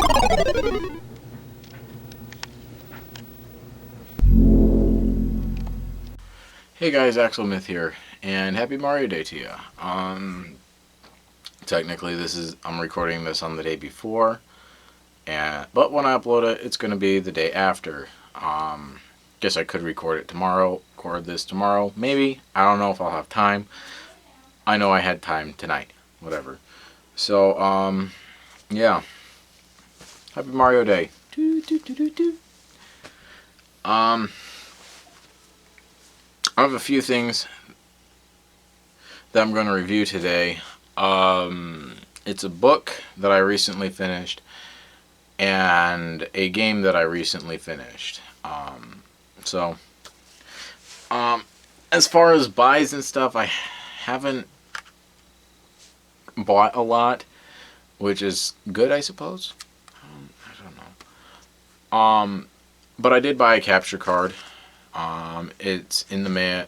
Hey guys, Axel Myth here, and happy Mario Day to you. Technically, I'm recording this on the day before, but when I upload it, it's going to be the day after. Guess I could record this tomorrow, maybe. I don't know if I'll have time. I know I had time tonight, whatever. So, yeah, happy Mario Day. I have a few things that I'm going to review today. It's a book that I recently finished and a game that I recently finished. So, as far as buys and stuff, I haven't bought a lot, which is good, I suppose. I don't know. But I did buy a capture card. It's in the mail.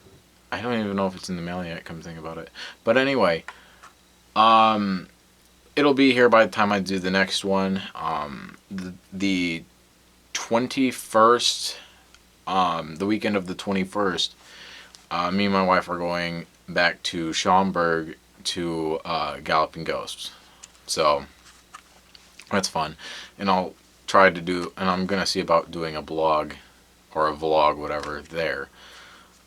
I don't even know if it's in the mail yet, come to think about it. But anyway, it'll be here by the time I do the next one. The 21st, the weekend of the 21st, me and my wife are going back to Schaumburg to Galloping Ghosts. So, that's fun. And I'm going to see about doing a blog or a vlog, whatever, there.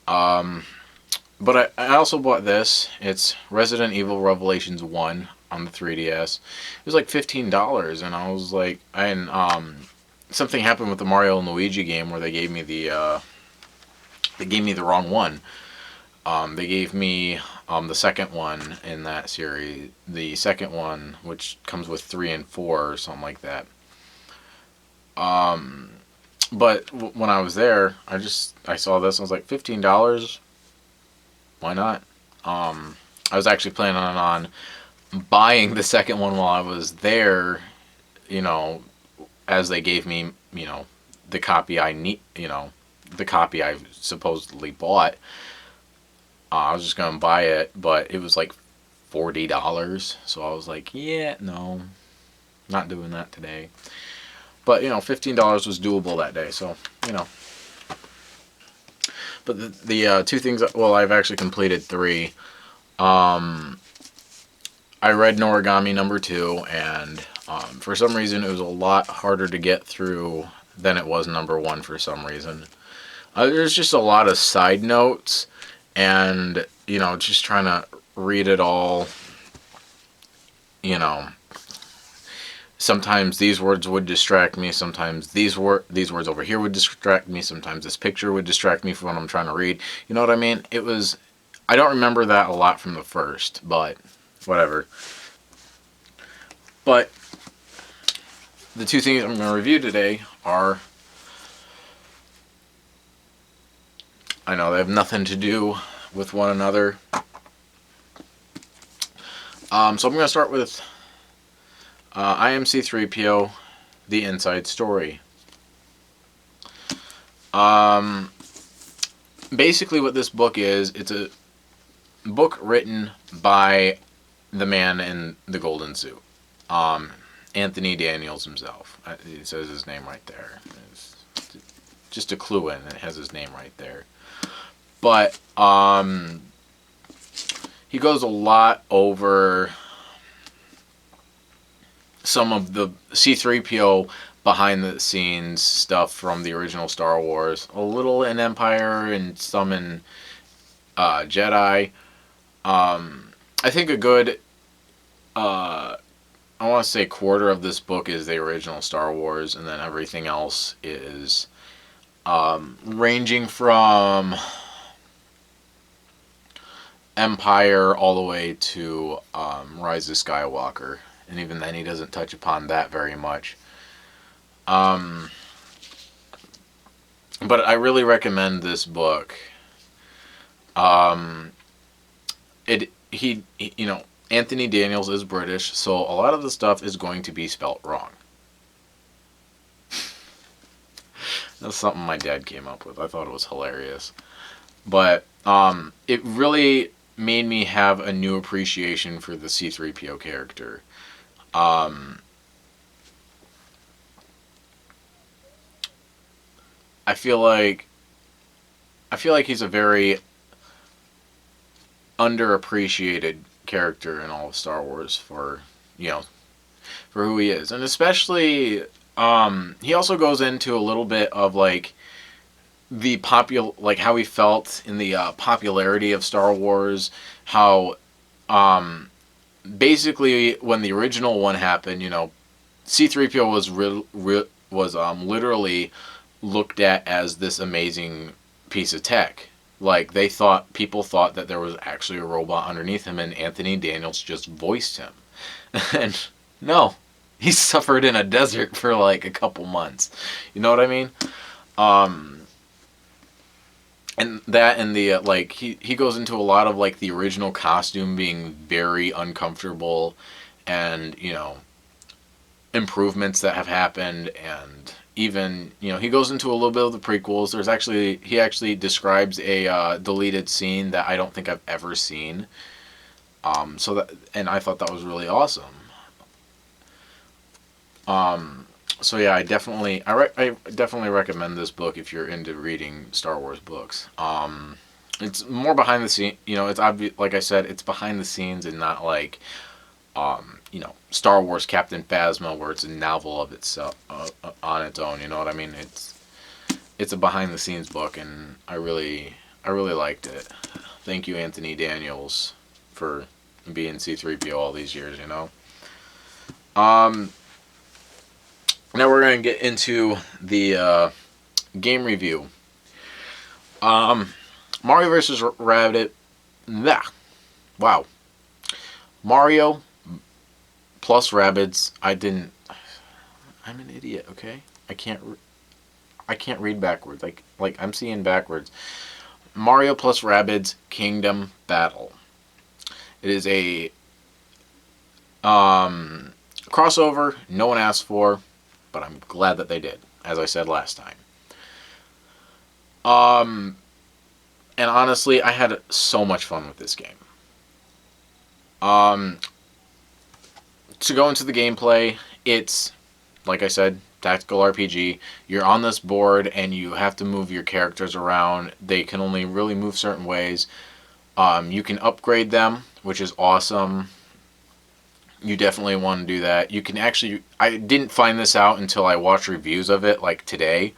But I also bought this. It's Resident Evil Revelations 1 on the 3DS. It was like $15, and I was like, something happened with the Mario and Luigi game where they gave me the wrong one. They gave me the second one in that series, the second one, which comes with 3 and 4 or something like that. But when I was there, I saw this and I was like, $15? Why not? I was actually planning on buying the second one while I was there, as they gave me, the copy I need, the copy I supposedly bought. I was just going to buy it, but it was like $40. So I was like, yeah, no, not doing that today. But, $15 was doable that day, so, But the two things, well, I've actually completed 3. I read Noragami number 2, and for some reason it was a lot harder to get through than it was number 1 for some reason. There's just a lot of side notes, and, just trying to read it all, sometimes these words would distract me, sometimes these words over here would distract me, sometimes this picture would distract me from what I'm trying to read. You know what I mean? I don't remember that a lot from the first, but whatever. But the two things I'm going to review today are, I know they have nothing to do with one another. So I'm going to start with IMC3PO, The Inside Story. Basically what this book is, it's a book written by the man in the golden suit. Anthony Daniels himself. It says his name right there. It's just a clue in, it has his name right there. But he goes a lot over some of the C-3PO behind the scenes stuff from the original Star Wars. A little in Empire and some in Jedi. I think a good, I want to say quarter of this book is the original Star Wars, and then everything else is ranging from Empire all the way to Rise of Skywalker. And even then he doesn't touch upon that very much. But I really recommend this book. Anthony Daniels is British, so a lot of the stuff is going to be spelt wrong. That's something my dad came up with. I thought it was hilarious. But it really made me have a new appreciation for the C-3PO character. I feel like he's a very underappreciated character in all of Star Wars for, you know, for who he is. And especially he also goes into a little bit of like like how he felt in the popularity of Star Wars, how um basically when the original one happened, you know, C3PO was literally looked at as this amazing piece of tech. Like people thought that there was actually a robot underneath him, and Anthony Daniels just voiced him. And no, he suffered in a desert for like a couple months. You know what I mean? Um, and that and the like he goes into a lot of like the original costume being very uncomfortable, and you know, improvements that have happened, and even, you know, he goes into a little bit of the prequels. He actually describes a deleted scene that I don't think I've ever seen. And I thought that was really awesome. So yeah, I definitely recommend this book if you're into reading Star Wars books. It's more behind the scene, you know. It's obvious, like I said, it's behind the scenes and not like you know, Star Wars Captain Phasma, where it's a novel of itself on its own. You know what I mean? It's a behind the scenes book, and I really liked it. Thank you, Anthony Daniels, for being C3PO all these years. You know. Um, Now we're gonna get into the game review. Mario vs. Rabbit. Nah. Wow. Mario plus Rabbids. I'm an idiot. Okay. I can't read backwards. Like I'm seeing backwards. Mario plus Rabbids Kingdom Battle. It is a crossover no one asked for, but I'm glad that they did, as I said last time. And honestly, I had so much fun with this game. To go into the gameplay, it's, like I said, tactical RPG. You're on this board and you have to move your characters around. They can only really move certain ways. You can upgrade them, which is awesome. You definitely want to do that. You can actually, I didn't find this out until I watched reviews of it, like today.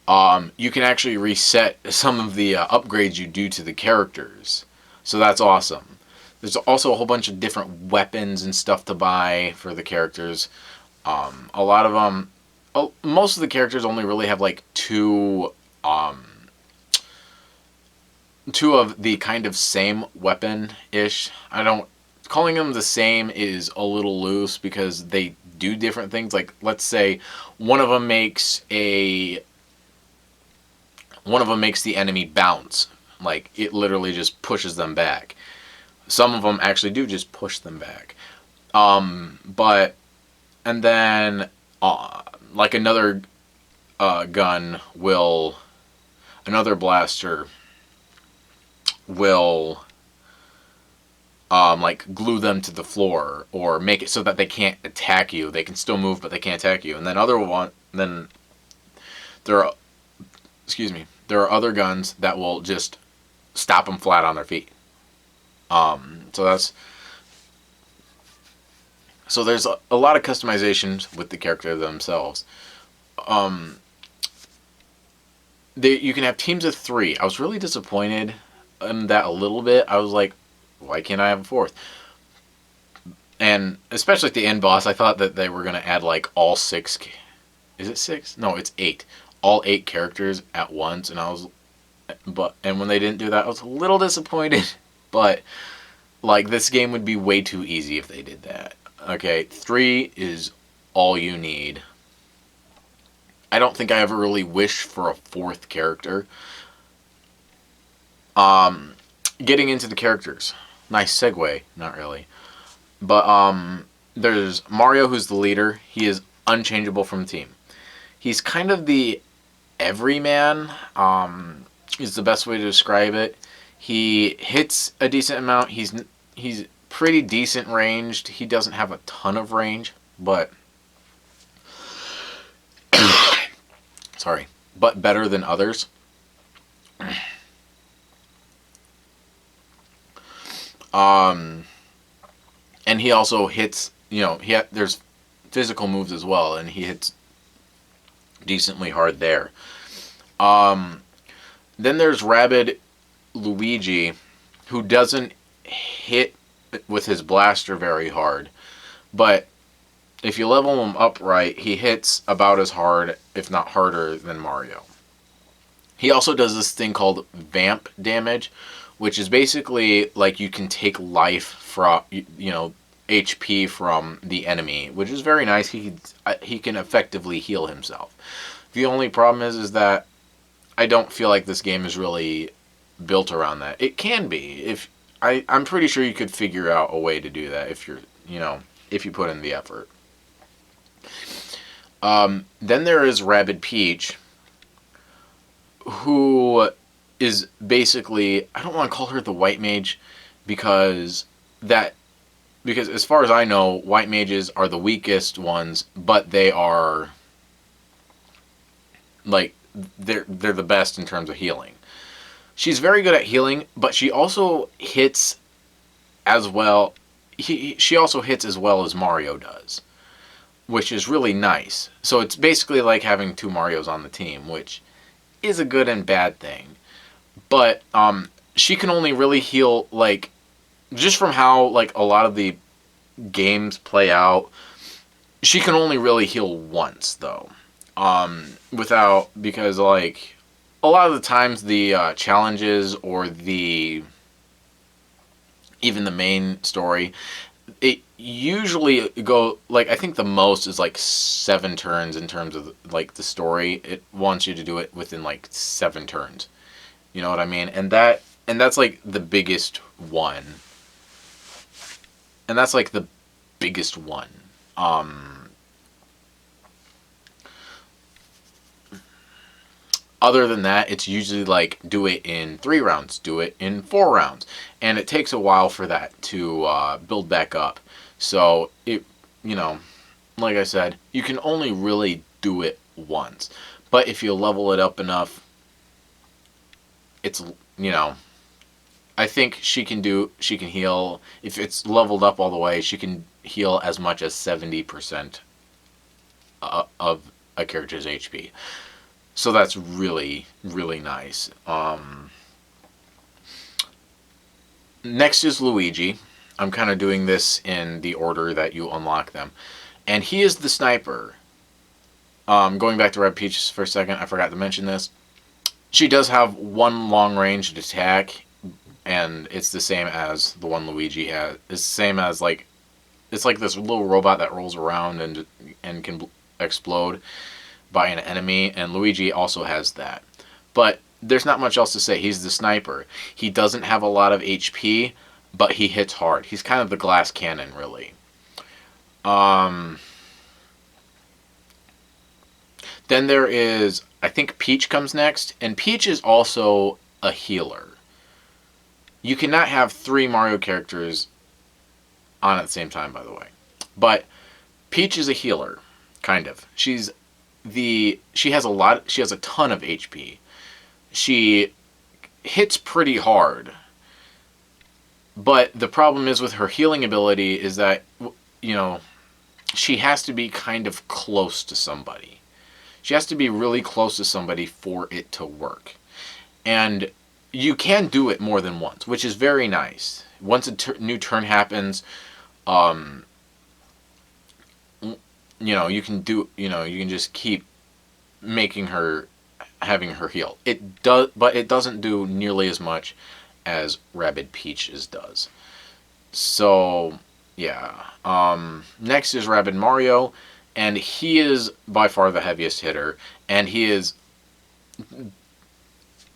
You can actually reset some of the upgrades you do to the characters. So that's awesome. There's also a whole bunch of different weapons and stuff to buy for the characters. A lot of them, most of the characters only really have like two of the kind of same weapon-ish. Calling them the same is a little loose because they do different things. Like, let's say one of them makes the enemy bounce. Like, it literally just pushes them back. Some of them actually do just push them back. And then, like another another blaster will, like, glue them to the floor or make it so that they can't attack you. They can still move, but they can't attack you. And then there are, excuse me, there are other guns that will just stop them flat on their feet. So there's a lot of customizations with the character themselves. You can have teams of 3. I was really disappointed in that a little bit. I was like, why can't I have a 4th? And especially at the end boss, I thought that they were going to add like all 6. Is it 6? No, it's 8. All 8 characters at once, and and when they didn't do that, I was a little disappointed. But like, this game would be way too easy if they did that. Okay, 3 is all you need. I don't think I ever really wished for a 4th character. Getting into the characters. Nice segue, not really. But there's Mario, who's the leader. He is unchangeable from the team. He's kind of the everyman, is the best way to describe it. He hits a decent amount. He's pretty decent ranged. He doesn't have a ton of range, but sorry. but better than others. Um, and he also hits. There's physical moves as well, and he hits decently hard there. Um, then there's Rabbid Luigi, who doesn't hit with his blaster very hard, but if you level him up right, he hits about as hard, if not harder, than Mario. He also does this thing called vamp damage, which is basically like you can take life from, HP from the enemy, which is very nice. He can effectively heal himself. The only problem is that I don't feel like this game is really built around that. It can be if I'm pretty sure you could figure out a way to do that if if you put in the effort. Then there is Rabbid Peach, who is basically, I don't want to call her the white mage because as far as I know, white mages are the weakest ones, but they are like they're the best in terms of healing. She's very good at healing, but she also hits as well. She also hits as well as Mario does, which is really nice. So it's basically like having two Marios on the team, which is a good and bad thing. But she can only really heal, like, just from how like a lot of the games play out, she can only really heal once though. Because like a lot of the times the challenges or even the main story, it usually go like, I think the most is like 7 turns in terms of like the story. It wants you to do it within like 7 turns. You know what I mean? And that's like the biggest one. And that's like the biggest one. Other than that, it's usually like do it in 3 rounds, do it in 4 rounds, and it takes a while for that to build back up. So like I said, you can only really do it once. But if you level it up enough, it's I think she can heal, if it's leveled up all the way, she can heal as much as 70% of a character's HP. So that's really, really nice. Next is Luigi. I'm kind of doing this in the order that you unlock them. And he is the sniper. Going back to Red Peach for a second, I forgot to mention this. She does have one long-ranged attack, and it's the same as the one Luigi has. It's the same as, like, it's like this little robot that rolls around and can explode by an enemy, and Luigi also has that. But there's not much else to say. He's the sniper. He doesn't have a lot of HP, but he hits hard. He's kind of the glass cannon, really. Then there is, I think Peach comes next, and Peach is also a healer. You cannot have 3 Mario characters on at the same time, by the way. But Peach is a healer, kind of. She has a ton of HP. She hits pretty hard. But the problem is with her healing ability is that, she has to be kind of close to somebody. She has to be really close to somebody for it to work. And you can do it more than once, which is very nice. Once a new turn happens, you can just keep having her heal. But it doesn't do nearly as much as Rabbid Peach's does. So, yeah. Next is Rabbid Mario, and he is by far the heaviest hitter, and he's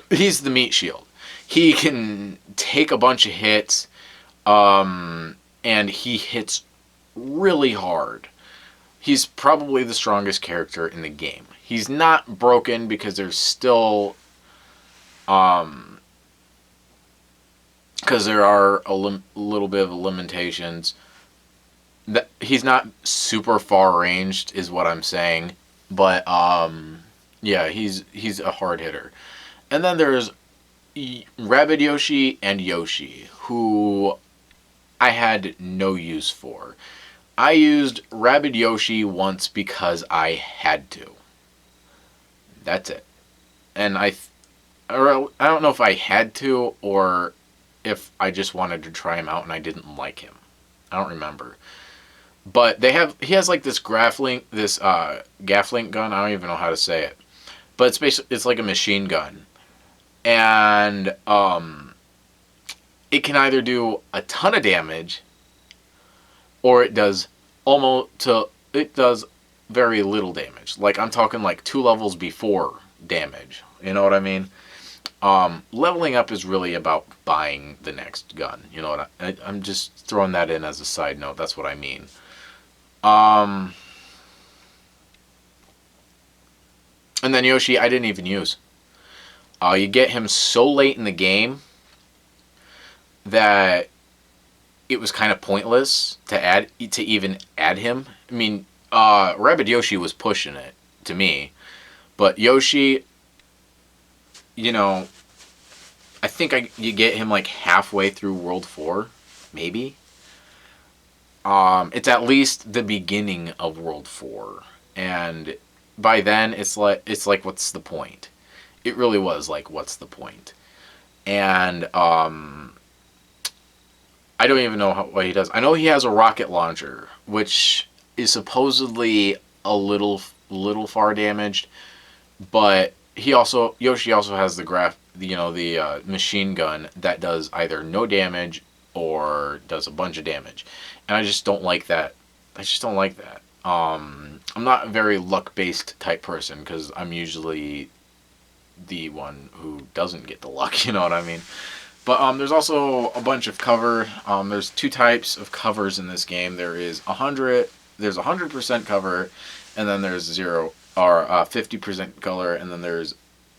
the meat shield. He can take a bunch of hits, and he hits really hard. He's probably the strongest character in the game. He's not broken because there's still, because there are a little bit of limitations. That he's not super far ranged is what I'm saying, but Yeah, he's a hard hitter. And then there's Rabbid Yoshi and Yoshi, who I had no use for. I used Rabbid Yoshi once because I had to. That's it. And I don't know if I had to or if I just wanted to try him out and I didn't like him. I don't remember. But he has like this gaff link gun. I don't even know how to say it. But it's like a machine gun. And it can either do a ton of damage or it does very little damage. Like I'm talking like 2 levels before damage. You know what I mean? Leveling up is really about buying the next gun. You know what I'm just throwing that in as a side note. That's what I mean. Um, and then Yoshi, I didn't even use. You get him so late in the game that it was kind of pointless to even add him. I mean, Rabbid Yoshi was pushing it to me, but Yoshi, you know, I think you get him like halfway through World 4, maybe. It's at least the beginning of World 4, and by then it's like what's the point? It really was like what's the point? And I don't even know what he does. I know he has a rocket launcher, which is supposedly a little far damaged, but Yoshi also has the machine gun that does either no damage or does a bunch of damage, and I just don't like that. I just don't like that. I'm not a very luck based type person because I'm usually the one who doesn't get the luck. You know what I mean? But there's also a bunch of cover. There's 2 types of covers in this game. There's 100% cover, and then there's 50% color, and then there's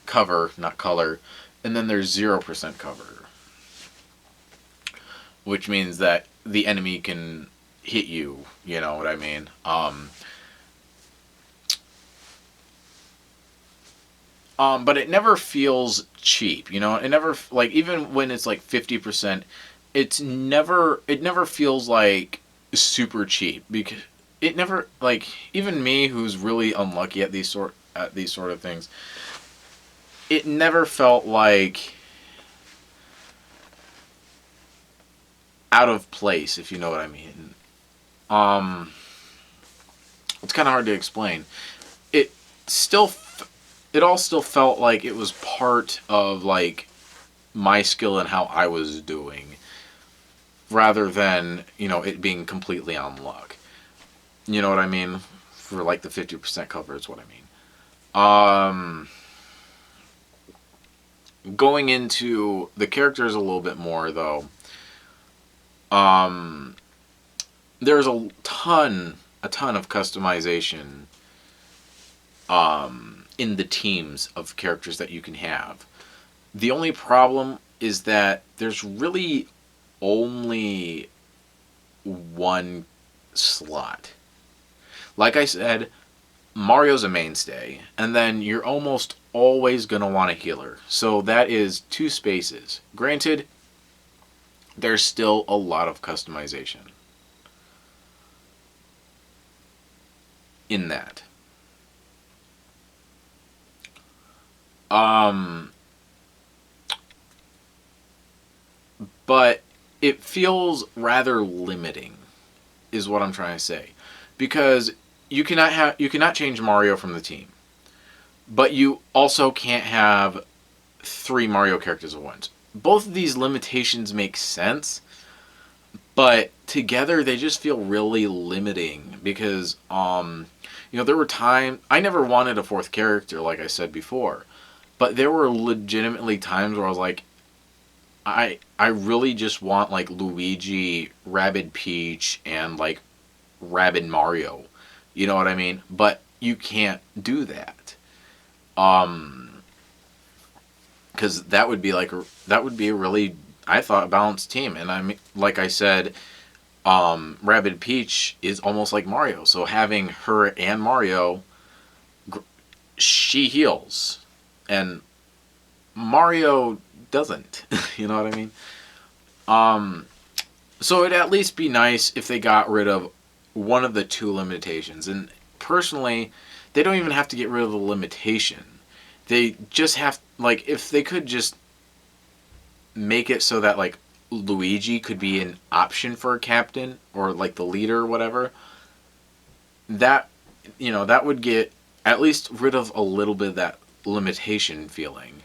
cover, not color, and then there's 0% cover, which means that the enemy can hit you. You know what I mean? But it never feels cheap. You know, it never like even when it's like 50%, it never feels like super cheap because it never like even me who's really unlucky at these sort of things. It never felt like out of place, if you know what I mean. Um, it's kind of hard to explain. It still it all still felt like it was part of like my skill and how I was doing rather than, it being completely on luck. You know what I mean? For like the 50% cover is what I mean. Going into the characters a little bit more though. Um, there's a ton of customization in the teams of characters that you can have. The only problem is that there's really only one slot. Like I said, Mario's a mainstay, and then you're almost always going to want a healer. So that is 2 spaces. Granted, there's still a lot of customization in that. Um, but it feels rather limiting, is what I'm trying to say, because you cannot change Mario from the team, but you also can't have 3 Mario characters at once. Both of these limitations make sense, but together they just feel really limiting because there were times I never wanted a 4th character, like I said before, but there were legitimately times where I was like, I really just want like Luigi, Rabbid Peach, and like Rabbid Mario. You know what I mean? But you can't do that. Because that would be a really, I thought, balanced team. And I mean, like I said, Rabbid Peach is almost like Mario. So having her and Mario she heals, and Mario doesn't. You know what I mean? So it'd at least be nice if they got rid of one of the two limitations. And personally, they don't even have to get rid of the limitation. They just have, like, if they could just make it so that, like, Luigi could be an option for a captain or, like, the leader or whatever, that, that would get at least rid of a little bit of that limitation feeling.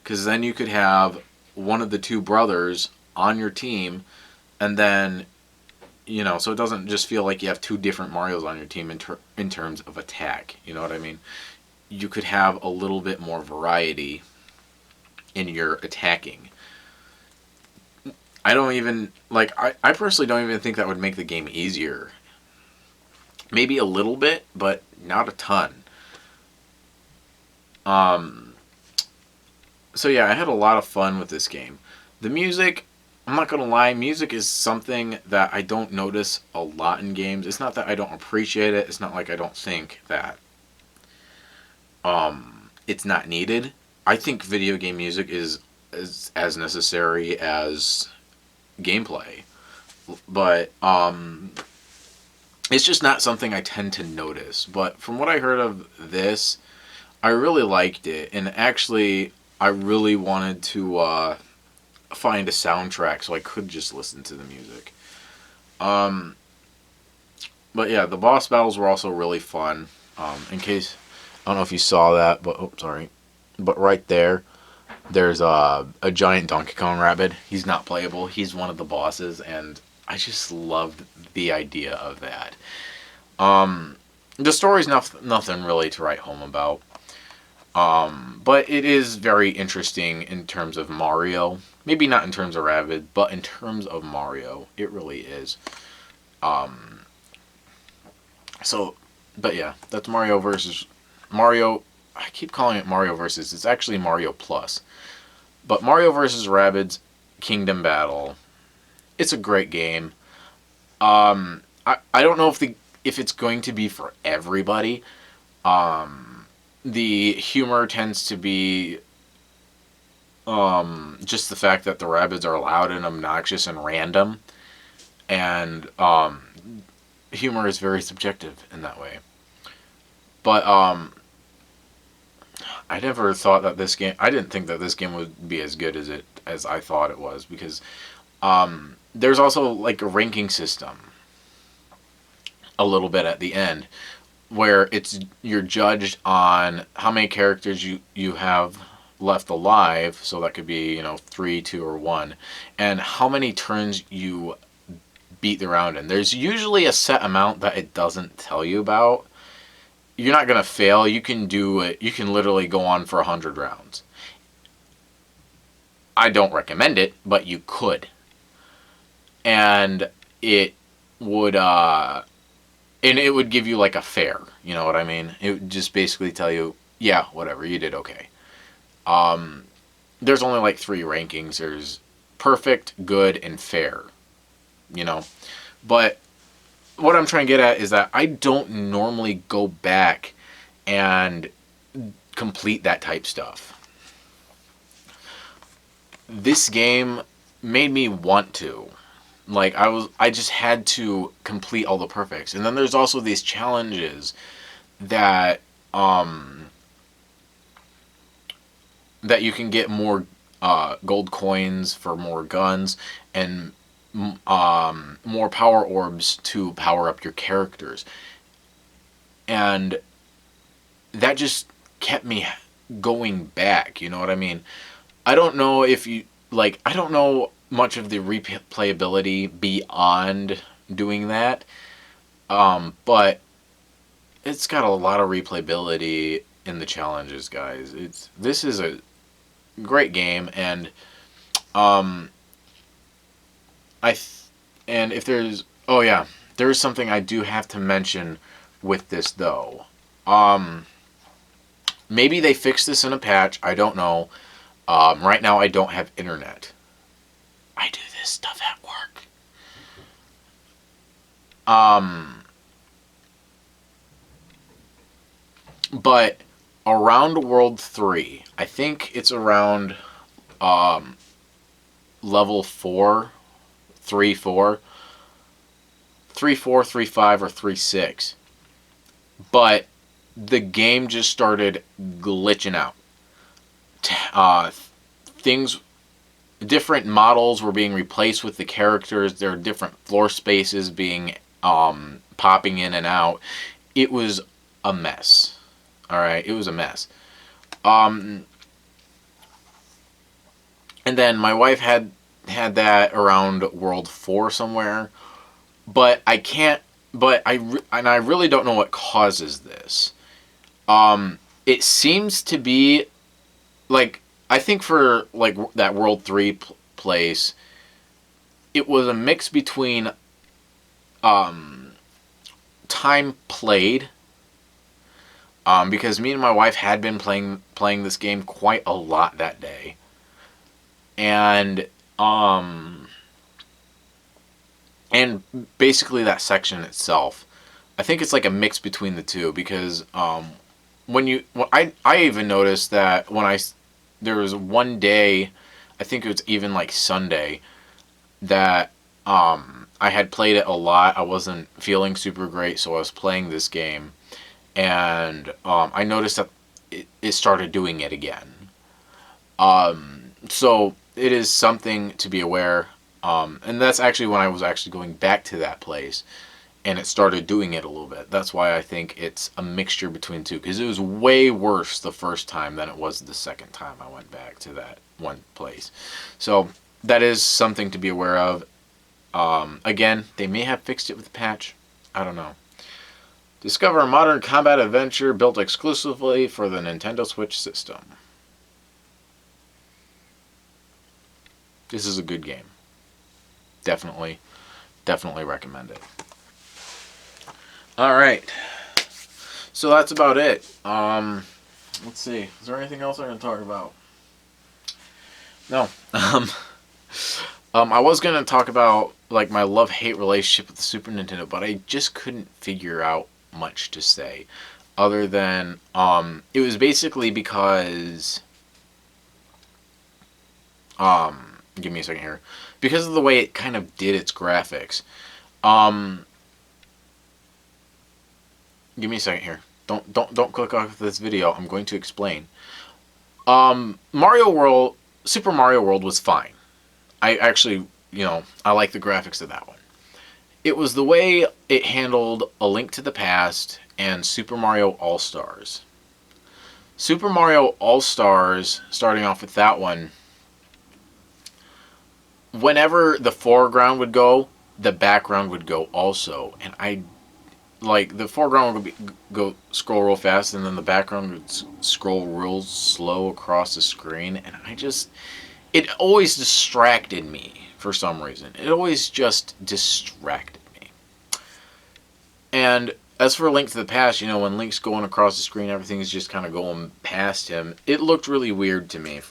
Because then you could have one of the two brothers on your team, and then, so it doesn't just feel like you have two different Marios on your team in terms of attack. You know what I mean? You could have a little bit more variety in your attacking. I don't even, like, I personally don't even think that would make the game easier. Maybe a little bit, but not a ton. So yeah, I had a lot of fun with this game. The music, I'm not going to lie, music is something that I don't notice a lot in games. It's not that I don't appreciate it. It's not like I don't think that it's not needed. I think video game music is as necessary as gameplay. But it's just not something I tend to notice. But from what I heard of this, I really liked it. And actually, I really wanted to find a soundtrack so I could just listen to the music. But yeah, the boss battles were also really fun. In case, I don't know if you saw that, but, oh, sorry. But right there, there's a giant Donkey Kong Rabbid. He's not playable. He's one of the bosses, and I just loved the idea of that. The story's nothing really to write home about. But it is very interesting in terms of Mario. Maybe not in terms of Rabbids, but in terms of Mario, it really is. But yeah, that's Mario versus Mario. I keep calling it Mario versus. It's actually Mario Plus. But Mario versus Rabbids Kingdom Battle. It's a great game. I don't know if it's going to be for everybody. The humor tends to be just the fact that the Rabbids are loud and obnoxious and random, and humor is very subjective in that way. But I never thought that this game. I didn't think that this game would be as good as I thought it was, because there's also like a ranking system a little bit at the end, where you're judged on how many characters you have left alive, so that could be 3, 2, or 1, and how many turns you beat the round in. There's usually a set amount that it doesn't tell you about. You're not gonna fail. You can do it. You can literally go on for 100 rounds. I don't recommend it, but you could, and it would give you like a fair. You know what I mean? It would just basically tell you, yeah, whatever, you did okay. There's only like 3 rankings. There's perfect, good, and fair. But what I'm trying to get at is that I don't normally go back and complete that type stuff. This game made me want to. Like, I just had to complete all the perfects. And then there's also these challenges that that you can get more gold coins for more guns, and more power orbs to power up your characters. And that just kept me going back, you know what I mean? I don't know I don't know much of the replayability beyond doing that, but it's got a lot of replayability in the challenges, guys. This is a great game, and and if there's, oh yeah, there's something I do have to mention with this though. Maybe they fixed this in a patch. I don't know. Right now I don't have internet. I do this stuff at work. But around World 3. I think it's around um, level 4, 3, 4, 3, 4, 3, 5, or 3, 6. But the game just started glitching out. Uh, things, different models were being replaced with the characters. There are different floor spaces being popping in and out. It was a mess. All right, it was a mess. Um, and then my wife had that around World 4 somewhere, but I can't. But I really don't know what causes this. It seems to be like, I think for like that World 3 place, it was a mix between um, time played, because me and my wife had been playing this game quite a lot that day, and um, and basically that section itself. I think it's like a mix between the two, because I even noticed that there was one day, I think it was even like Sunday, that I had played it a lot. I wasn't feeling super great, so I was playing this game, and I noticed that it started doing it again. So it is something to be aware. And that's actually when I was actually going back to that place, and it started doing it a little bit. That's why I think it's a mixture between two, because it was way worse the first time than it was the second time I went back to that one place. So that is something to be aware of. Again, they may have fixed it with a patch. I don't know. Discover a modern combat adventure built exclusively for the Nintendo Switch system. This is a good game. Definitely recommend it. Alright. So that's about it. Let's see. Is there anything else I can talk about? No. I was gonna talk about like my love-hate relationship with the Super Nintendo, but I just couldn't figure out much to say, other than it was basically because give me a second here, because of the way it kind of did its graphics. Give me a second here. Don't click off this video. I'm going to explain. Super Mario World was fine. I actually, I like the graphics of that one. It was the way it handled A Link to the Past and Super Mario All-Stars. Super Mario All-Stars, starting off with that one, whenever the foreground would go, the background would go also. And the foreground would go scroll real fast, and then the background would scroll real slow across the screen. And it always distracted me for some reason. It always just distracted me. And as for Link to the Past, when Link's going across the screen, everything's just kind of going past him. It looked really weird to me.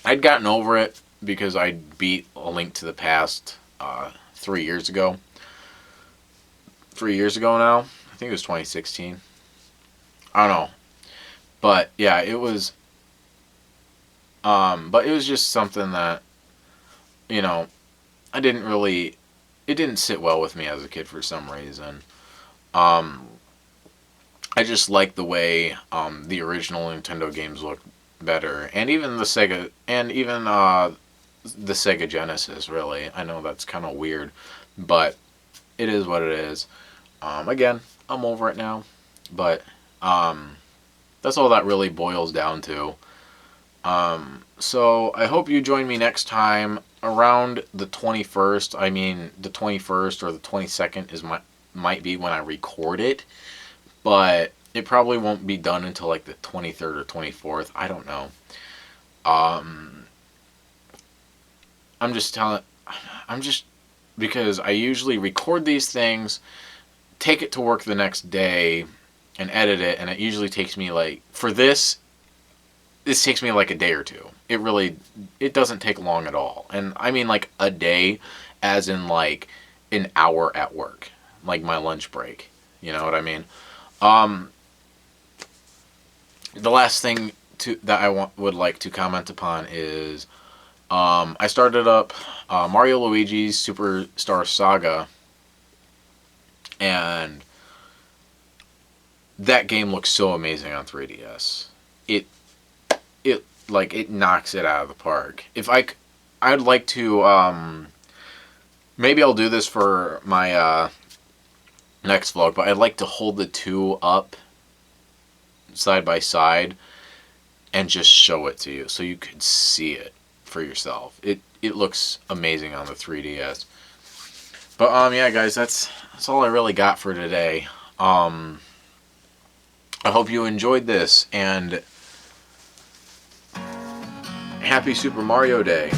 I'd gotten over it because I beat A Link to the Past 3 years ago. 3 years ago now. I think it was 2016. I don't know. But yeah, it was just something that, I didn't really, it didn't sit well with me as a kid for some reason. I just like the way the original Nintendo games looked better, and even the Sega, the Sega Genesis, really. I know that's kind of weird, but it is what it is. Again, I'm over it now, but that's all that really boils down to. So I hope you join me next time around the 21st. I mean, the 21st or the 22nd might be when I record it, but it probably won't be done until like the 23rd or 24th. I don't know. I'm just because I usually record these things, take it to work the next day, and edit it, and it usually takes me this takes me like a day or two. It doesn't take long at all. And I mean like a day as in like an hour at work, like my lunch break. You know what I mean? The last thing that would like to comment upon is I started up Mario Luigi's Superstar Saga, and that game looks so amazing on 3DS. It it knocks it out of the park. I'd like to maybe I'll do this for my next vlog, but I'd like to hold the two up side by side and just show it to you so you could see it for yourself. It looks amazing on the 3DS. But yeah, guys, that's all I really got for today. I hope you enjoyed this, and happy Super Mario Day.